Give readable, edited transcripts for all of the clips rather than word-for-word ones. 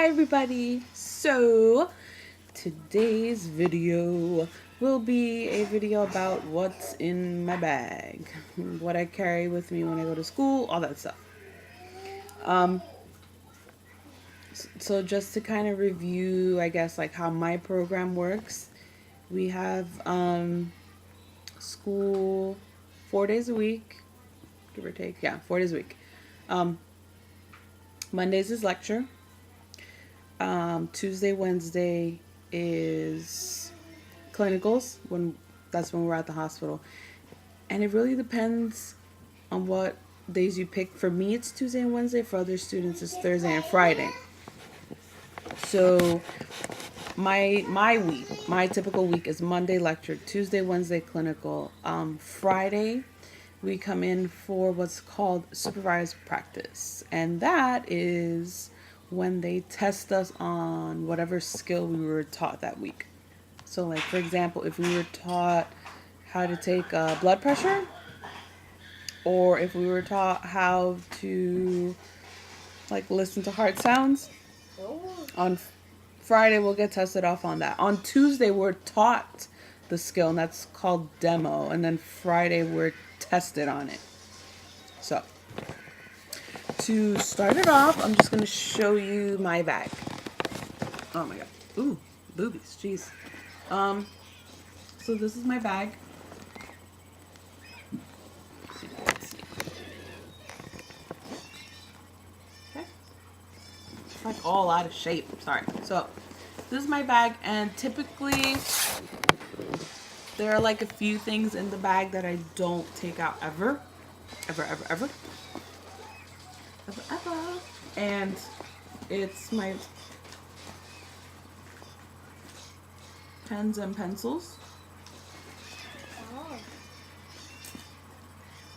Hi everybody! So today's video will be a video about what's in my bag, what I carry with me when I go to school, all that stuff. So just to kind of review, I guess, like how my program works, we have school 4 days a week, give or take. Yeah, 4 days a week. Mondays is lecture. Tuesday, Wednesday is clinicals, that's when we're at the hospital. And it really depends on what days you pick. For me, it's Tuesday and Wednesday. For other students, it's Thursday and Friday. So my typical week is Monday lecture, Tuesday, Wednesday clinical. Friday, we come in for what's called supervised practice, and that is when they test us on whatever skill we were taught that week. So, like, for example, if we were taught how to take blood pressure, or if we were taught how to, like, listen to heart sounds, on Friday we'll get tested off on that. On Tuesday we're taught the skill, and that's called demo, and then Friday we're tested on it. So, to start it off, I'm just going to show you my bag. Oh my god. Ooh, boobies, jeez. So this is my bag. Okay. It's like all out of shape. Sorry. So this is my bag, and typically there are like a few things in the bag that I don't take out ever. Ever. And it's my pens and pencils,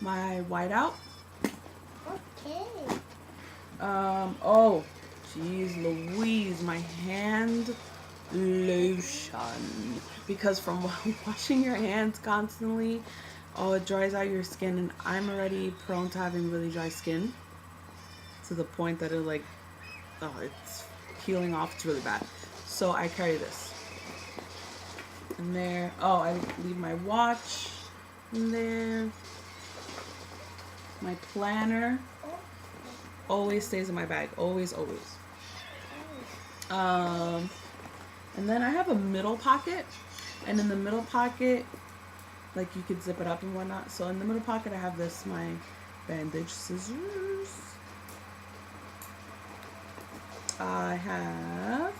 my whiteout. Okay. Oh, jeez Louise, my hand lotion. Because from washing your hands constantly, it dries out your skin, and I'm already prone to having really dry skin, to the point that it's peeling off. It's really bad. So I carry this. And there, I leave my watch in there. My planner always stays in my bag. Always. And then I have a middle pocket. And in the middle pocket, like, you could zip it up and whatnot. So in the middle pocket, I have my bandage scissors. I have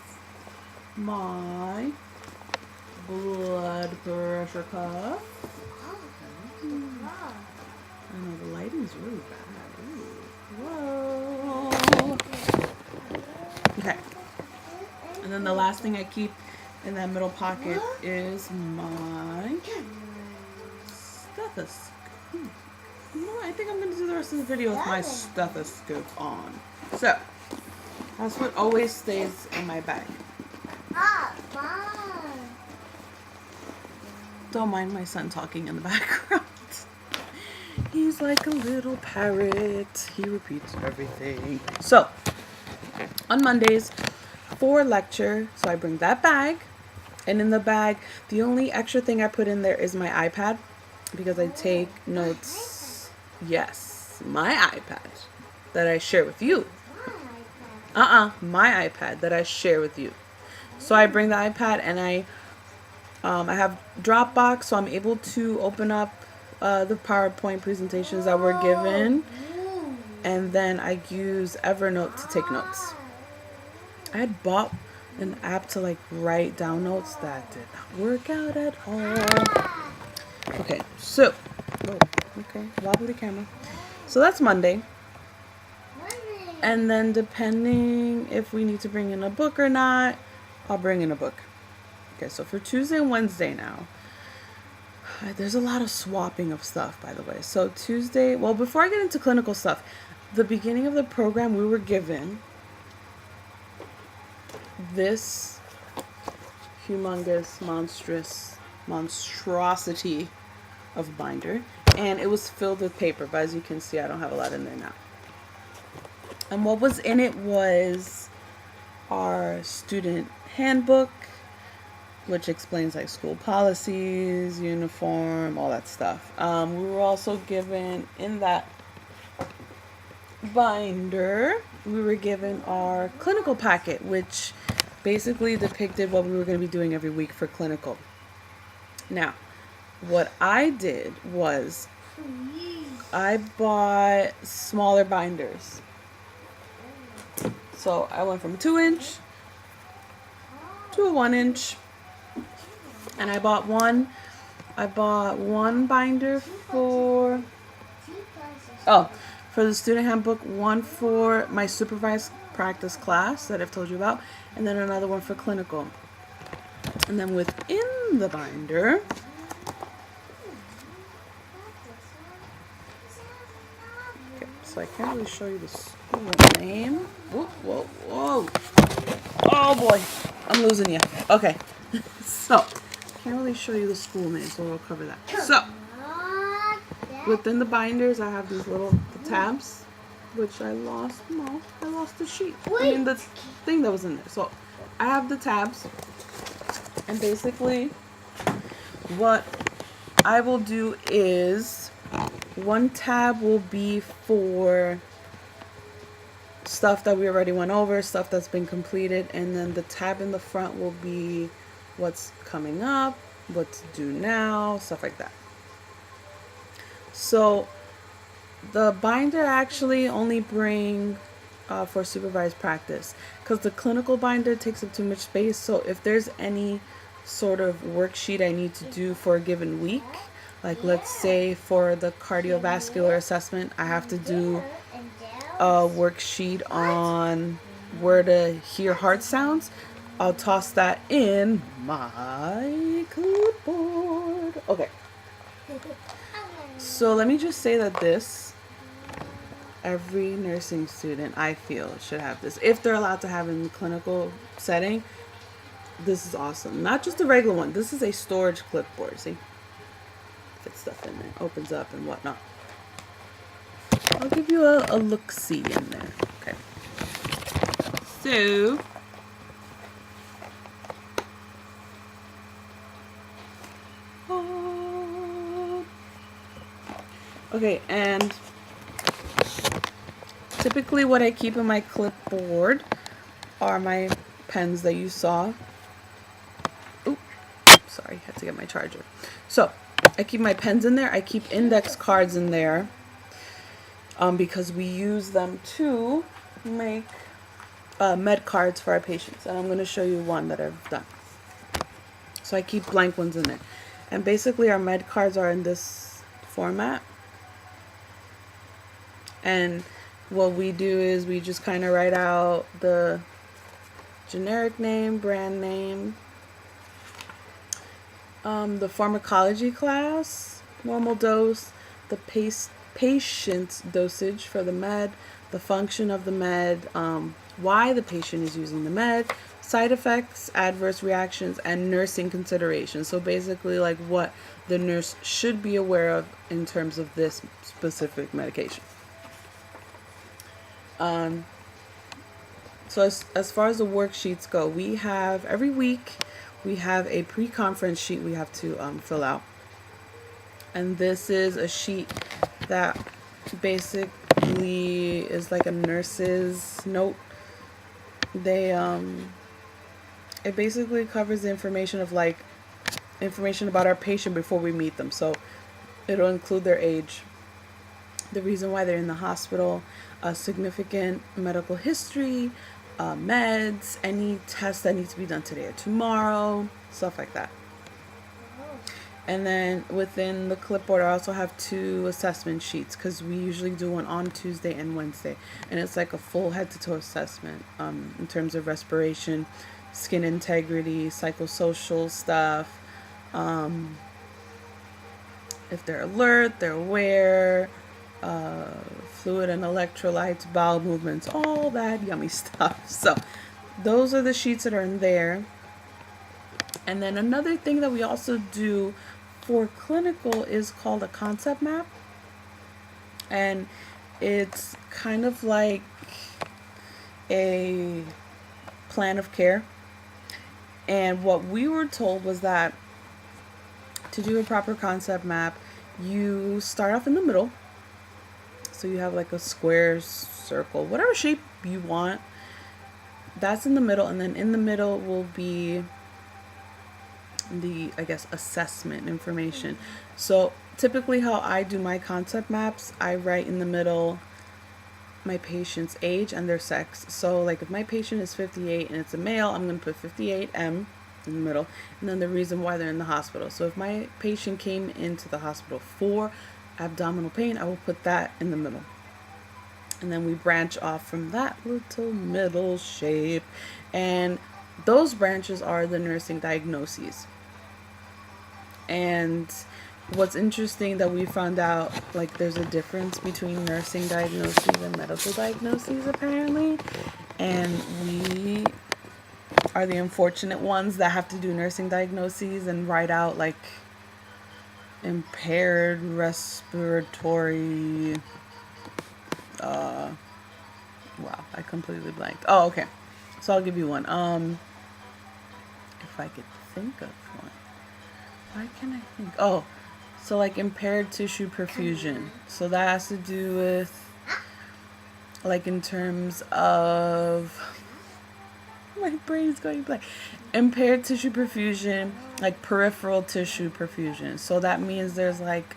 my blood pressure cuff. I know the lighting's really bad. Ooh. Whoa. Okay. And then the last thing I keep in that middle pocket is my stethoscope. You know what? I think I'm going to do the rest of the video with my stethoscope on. So, that's what always stays in my bag. Don't mind my son talking in the background. He's like a little parrot. He repeats everything. So, on Mondays, for lecture, so I bring that bag. And in the bag, the only extra thing I put in there is my iPad, because I take notes. Yes, my iPad that I share with you. My iPad that I share with you. So I bring the iPad, and I have Dropbox, so I'm able to open up the PowerPoint presentations that were given, and then I use Evernote to take notes. I had bought an app to, like, write down notes. That did not work out at all. Okay, so wobbly camera. So that's Monday. And then depending if we need to bring in a book or not, I'll bring in a book. Okay, so for Tuesday and Wednesday now, there's a lot of swapping of stuff, by the way. So Tuesday, before I get into clinical stuff, the beginning of the program, we were given this humongous, monstrosity of binder, and it was filled with paper, but as you can see, I don't have a lot in there now. And what was in it was our student handbook, which explains like school policies, uniform, all that stuff. We were also given in that binder, we were given our clinical packet, which basically depicted what we were going to be doing every week for clinical. Now, what I did was I bought smaller binders. So I went from a 2-inch to a 1-inch, and I bought one binder for the student handbook, one for my supervised practice class that I've told you about, and then another one for clinical. And then within the binder, okay, so I can't really show you the school name. Whoa. Oh boy, I'm losing you. Okay, so can't really show you the school name, so we'll cover that. So within the binders, I have these little tabs, which I lost. No, I lost the sheet. I mean the thing that was in there. So I have the tabs, and basically what I will do is one tab will be for stuff that we already went over, stuff that's been completed, and then the tab in the front will be what's coming up, what's due now, stuff like that. So the binder actually only bring for supervised practice, because the clinical binder takes up too much space. So if there's any sort of worksheet I need to do for a given week, like let's say for the cardiovascular assessment, I have to do a worksheet on where to hear heart sounds, I'll toss that in my clipboard. Okay. So let me just say that every nursing student, I feel, should have this. If they're allowed to have it in the clinical setting, this is awesome. Not just a regular one. This is a storage clipboard. See? Fits stuff in there. Opens up and whatnot. I'll give you a look-see in there. Okay. So, okay, and typically what I keep in my clipboard are my pens that you saw. Oop, sorry, had to get my charger. So, I keep my pens in there. I keep index cards in there. Because we use them to make med cards for our patients. And I'm going to show you one that I've done. So I keep blank ones in there. And basically our med cards are in this format. And what we do is we just kind of write out the generic name, brand name, the pharmacology class, normal dose, the patient's dosage for the med, the function of the med, why the patient is using the med, side effects, adverse reactions, and nursing considerations. So basically like what the nurse should be aware of in terms of this specific medication. So as far as the worksheets go, we have every week we have a pre-conference sheet we have to fill out. And this is a sheet that basically is like a nurse's note. They it basically covers the information of like information about our patient before we meet them. So it'll include their age, the reason why they're in the hospital, a significant medical history, meds, any tests that need to be done today or tomorrow, stuff like that. And then within the clipboard, I also have 2 assessment sheets because we usually do one on Tuesday and Wednesday. And it's like a full head-to-toe assessment in terms of respiration, skin integrity, psychosocial stuff. If they're alert, they're aware, fluid and electrolytes, bowel movements, all that yummy stuff. So those are the sheets that are in there. And then another thing that we also do for clinical is called a concept map. And it's kind of like a plan of care. And what we were told was that to do a proper concept map, you start off in the middle. So you have like a square, circle, whatever shape you want. That's in the middle. And then in the middle will be the, I guess, assessment information. So typically how I do my concept maps, I write in the middle my patient's age and their sex. So like if my patient is 58 and it's a male, I'm going to put 58M in the middle, and then the reason why they're in the hospital. So if my patient came into the hospital for abdominal pain, I will put that in the middle. And then we branch off from that little middle shape. And those branches are the nursing diagnoses. And what's interesting that we found out, like, there's a difference between nursing diagnoses and medical diagnoses, apparently. And we are the unfortunate ones that have to do nursing diagnoses and write out, like, impaired respiratory... wow, I completely blanked. Oh, okay. So I'll give you one. If I could think of one. Why can I think? Oh, so like impaired tissue perfusion. So that has to do with, like, in terms of, my brain's going blank. Impaired tissue perfusion, like peripheral tissue perfusion. So that means there's like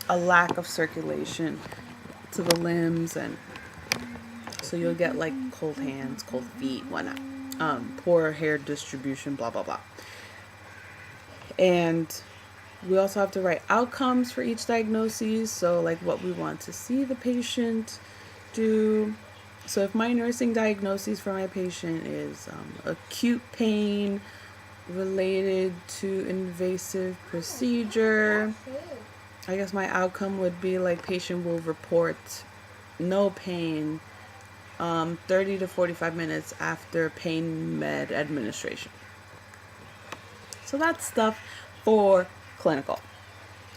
a lack of circulation to the limbs, and so you'll get like cold hands, cold feet, whatnot, poor hair distribution, blah blah blah. And we also have to write outcomes for each diagnosis, so like what we want to see the patient do. So if my nursing diagnosis for my patient is acute pain related to invasive procedure, I guess my outcome would be like patient will report no pain 30 to 45 minutes after pain med administration. So that's stuff for clinical,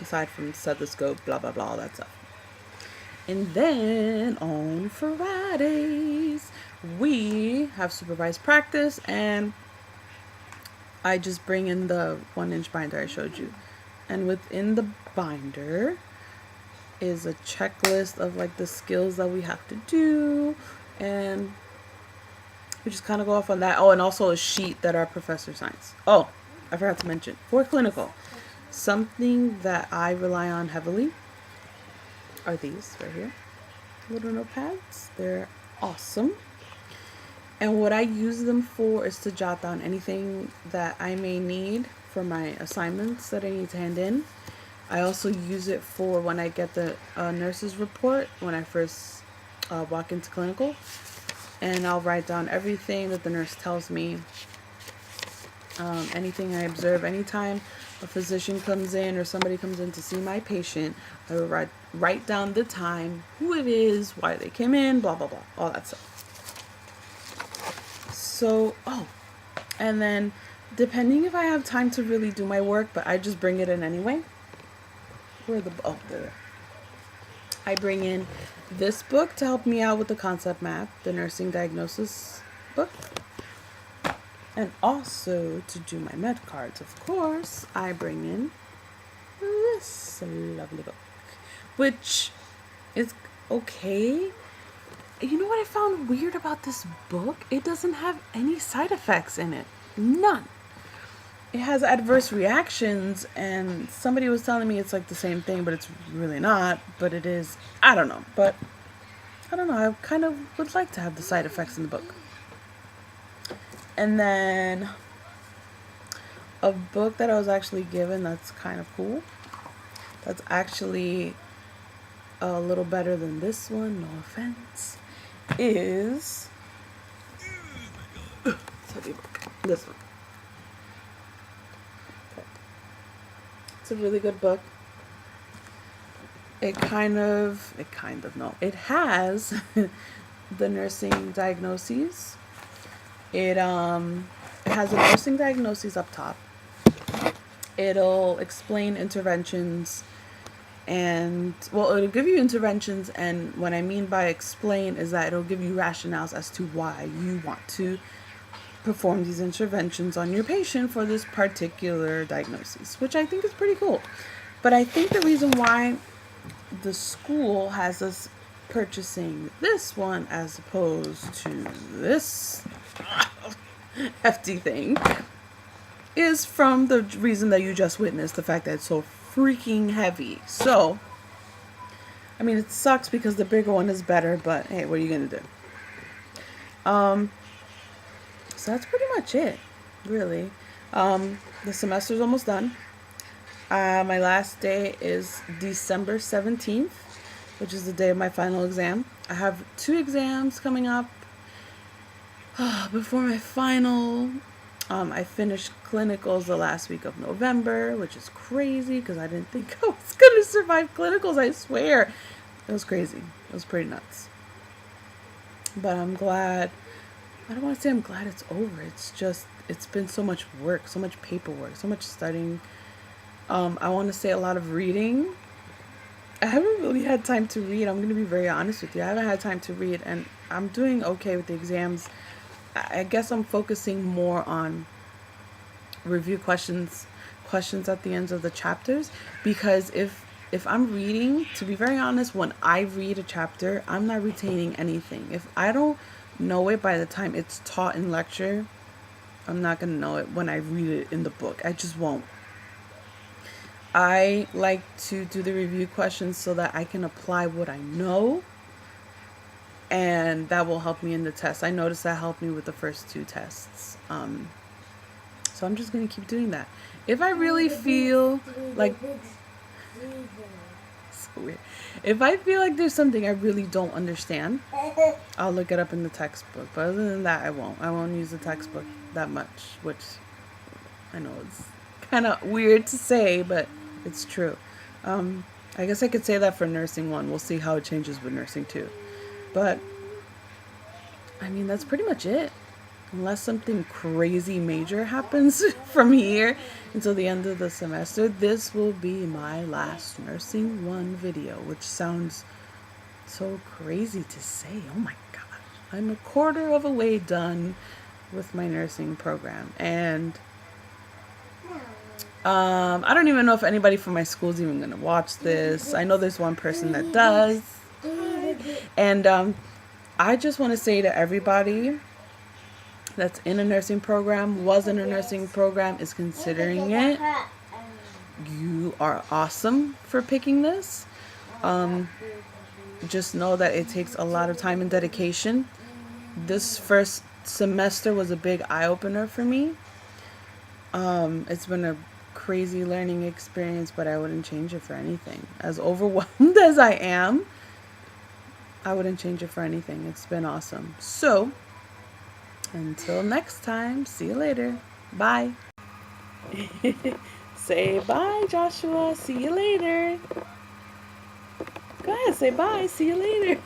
aside from stethoscope, blah blah blah, all that stuff. And then on Fridays we have supervised practice, and I just bring in the 1-inch binder I showed you. And within the binder is a checklist of like the skills that we have to do, and we just kind of go off on that. Oh, and also a sheet that our professor signs. Oh, I forgot to mention, for clinical, something that I rely on heavily are these right here, little notepads. They're awesome. And what I use them for is to jot down anything that I may need for my assignments that I need to hand in. I also use it for when I get the nurse's report when I first walk into clinical, and I'll write down everything that the nurse tells me, anything I observe. Anytime a physician comes in or somebody comes in to see my patient, I will write down the time, who it is, why they came in, blah blah blah, all that stuff. So, and then depending if I have time to really do my work, but I just bring it in anyway. There. I bring in this book to help me out with the concept map, the nursing diagnosis book. And also to do my med cards, of course, I bring in this lovely book, which is okay. You know what I found weird about this book? It doesn't have any side effects in it. None. It has adverse reactions, and somebody was telling me it's like the same thing, but it's really not. But it is. I don't know. But I don't know. I kind of would like to have the side effects in the book. And then a book that I was actually given that's kind of cool, that's actually a little better than this one, no offense, is this one. Okay. It's a really good book. It has the nursing diagnoses. It has a nursing diagnosis up top. It'll explain interventions, and it'll give you interventions, and what I mean by explain is that it'll give you rationales as to why you want to perform these interventions on your patient for this particular diagnosis, which I think is pretty cool. But I think the reason why the school has us purchasing this one as opposed to this hefty thing is from the reason that you just witnessed, the fact that it's so freaking heavy. So, I mean, it sucks because the bigger one is better, but hey, what are you gonna do? So that's pretty much it, really. The semester's almost done. My last day is December 17th, which is the day of my final exam. I have 2 exams coming up before my final. I finished clinicals the last week of November, which is crazy because I didn't think I was going to survive clinicals, I swear. It was crazy. It was pretty nuts. But I'm glad. I don't want to say I'm glad it's over. It's just, it's been so much work, so much paperwork, so much studying. I want to say a lot of reading. I haven't really had time to read. I'm going to be very honest with you. I haven't had time to read, and I'm doing okay with the exams. I guess I'm focusing more on review questions at the ends of the chapters, because if I'm reading, to be very honest, when I read a chapter, I'm not retaining anything. If I don't know it by the time it's taught in lecture, I'm not going to know it when I read it in the book. I just won't. I like to do the review questions so that I can apply what I know, and that will help me in the test. I noticed that helped me with the first 2 tests. So I'm just going to keep doing that. If I really feel like... So weird. If I feel like there's something I really don't understand, I'll look it up in the textbook. But other than that, I won't. I won't use the textbook that much, which I know it's kind of weird to say, but it's true. I guess I could say that for nursing 1. We'll see how it changes with nursing 2. But, I mean, that's pretty much it. Unless something crazy major happens from here until the end of the semester, this will be my last nursing 1 video, which sounds so crazy to say. Oh my gosh. I'm a quarter of a way done with my nursing program. And I don't even know if anybody from my school is even going to watch this. I know there's one person that does. And I just want to say to everybody that's in a nursing program, was in a nursing program, is considering it, you are awesome for picking this. Just know that it takes a lot of time and dedication. This first semester was a big eye-opener for me. It's been a crazy learning experience, but I wouldn't change it for anything. As overwhelmed as I am, I wouldn't change it for anything. It's been awesome. So, until next time, see you later. Bye. Say bye, Joshua. See you later. Go ahead, say bye. See you later.